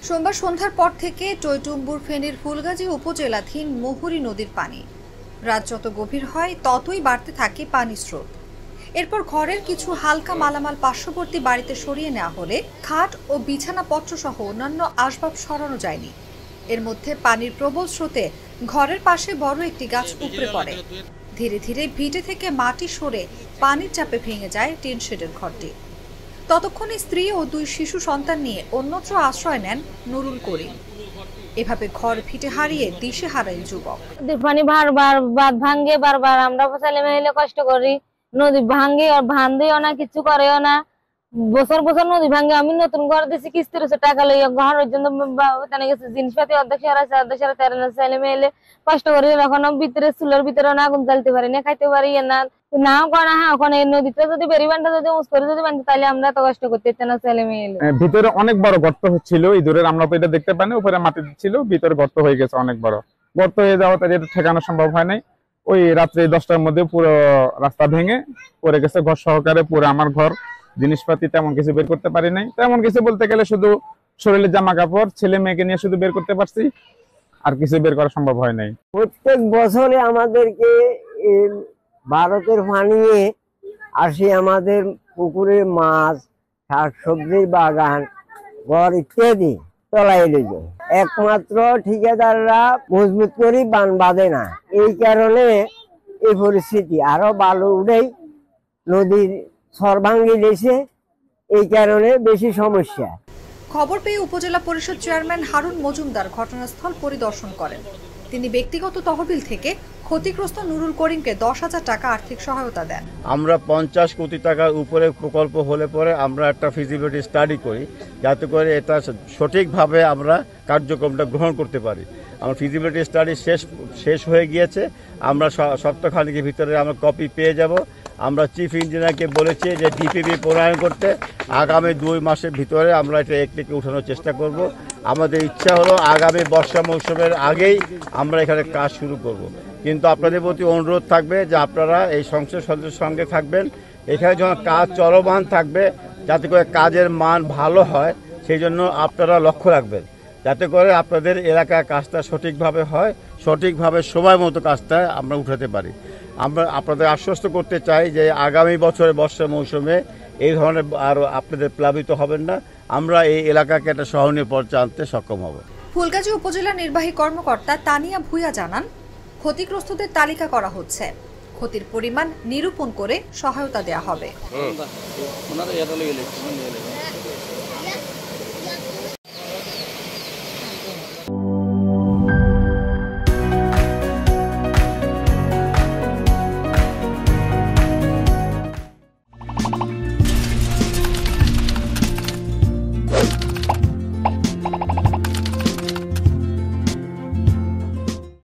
সোমবার সন্ধ্যার পর থেকে টইটুম্বুর ফেনীর ফুলগাজী উপজেলাধীন মুহুরী নদীর পানি রাত যত গভীর হয় ততই বাড়তে থাকে পানির স্রোত। এরপর ঘরের কিছু হালকা মালামাল পার্শ্ববর্তী বাড়িতে সরিয়ে নেওয়া হলে খাট ও বিছানাপত্র সহ অন্যান্য আসবাব সরানো যায়নি। এর মধ্যে পানির প্রবল স্রোতে ঘরের পাশে বড় একটি গাছ উপড়ে পড়ে। ধীরে ধীরে ভিটে থেকে মাটি সরে পানির চাপে ভেঙে যায় টিন শেডের ঘরটি। ততক্ষণে স্ত্রী ও দুই শিশু সন্তান নিয়ে অন্যত্র আশ্রয় নেন নুরুল করিম। এভাবে ঘর ভিটে হারিয়ে দিশে হারায় যুবক। পানি বারবার বাঁধ ভাঙ্গে, বারবার আমরা ছেলে মেয়ে কষ্ট করি। নদী ভাঙ্গে আর ভান্দেও না, কিছু করেও না। বছর বছর নদী ভাঙ্গে। আমি নতুন ঘর দিয়েছি, কিস্তির টাকা লইয়া ঘরের জন্য গেছে, জিনিসপাতি অর্ধেক সারাছে, অর্ধেক সারা তেরো ছেলে মেয়ে কষ্ট করি। এখনো ভিতরে চুলের ভিতরে না আগুন জ্বালতে পারি না, খাইতে পারি না। নাও করা হ্যাঁ, ওখানে নদীতে যদি বেরিবানটা যদি উঁচ করে যদি বানতে, তাহলে আমরা এত কষ্ট করতে না ছেলে মেয়ে। ভিতরে অনেক বড় গর্ত হচ্ছিল ইঁদুরের, আমরা তো এটা দেখতে পাইনি, উপরে মাটি ছিল, ভিতরে গর্ত হয়ে গেছে অনেক বড়। গর্ত হয়ে যাওয়াতে এটা ঠেকানো সম্ভব হয় নাই। ওই রাত্রে 10টার মধ্যে পুরো রাস্তা ভেঙে পড়ে গেছে, ঘর সহকারে পুরো আমার ঘর। জিনিসপাতি তেমন কিছু বের করতে পারি নাই। তেমন কিছু বলতে গেলে শুধু শরীরের জামা কাপড়, ছেলে মেয়েকে নিয়ে শুধু বের করতে পারছি, আর কিছু বের করা সম্ভব হয় নাই। প্রত্যেক বছরে আমাদেরকে ভারতের পানিয়ে আসে, আমাদের পুকুরে মাছ, শাকসবজির বাগান, ঘর ইত্যাদি তলায় লেগ। একমাত্র ঠিকাদাররা মজবুত করে বান বাঁধে না, এই কারণে এই পরিস্থিতি। আরো বালু উঠেই নদীর সর ভাঙ্গি দিয়েছে, এই কারণে বেশি সমস্যা। খবর পেয়ে উপজেলা পরিষদ চেয়ারম্যান হারুন মজুমদার ঘটনাস্থল পরিদর্শন করেন। তিনি ব্যক্তিগত তহবিল থেকে ক্ষতিগ্রস্ত নুরুল করিমকে 10,000 টাকা আর্থিক সহায়তা দেন। আমরা 50 কোটি টাকার উপরে প্রকল্প হলে পরে আমরা একটা ফিজিবিলিটি স্টাডি করি, যাতে করে এটা সঠিকভাবে আমরা কার্যক্রমটা গ্রহণ করতে পারি। আমার ফিজিবিলিটি স্টাডি শেষ হয়ে গিয়েছে। আমরা সপ্তাহখানেকের ভিতরে আমরা কপি পেয়ে যাব। আমরা চিফ ইঞ্জিনিয়ারকে বলেছি যে ডিপিপি প্রণয়ন করতে আগামী 2 মাসের ভিতরে আমরা এটা একটিকে উঠানোর চেষ্টা করব। আমাদের ইচ্ছা হলো আগামী বর্ষা মৌসুমের আগেই আমরা এখানে কাজ শুরু করব। কিন্তু আপনাদের প্রতি অনুরোধ থাকবে যে আপনারা এই সংসদ সদস্যের সঙ্গে থাকবেন। এখানে যখন কাজ চলমান থাকবে, যাতে করে কাজের মান ভালো হয়, সেই জন্য আপনারা লক্ষ্য রাখবেন, যাতে করে আপনাদের এলাকার কাজটা সঠিকভাবে হয়, সঠিকভাবে সময় মতো কাজটা আমরা উঠাতে পারি। আমরা আপনাদের আশ্বস্ত করতে চাই যে আগামী বছরের বর্ষা মৌসুমে এই ধরনের আর আপনাদের প্লাবিত হবেন না। আমরা এই এলাকাকে একটা সহনীয় পর্যায়ে আনতে সক্ষম হব। ফুলগাজী উপজেলা নির্বাহী কর্মকর্তা তানিয়া ভুইয়া জানান, ক্ষতিগ্রস্তদের তালিকা করা হচ্ছে, ক্ষতির পরিমাণ নিরূপণ করে সহায়তা দেওয়া হবে।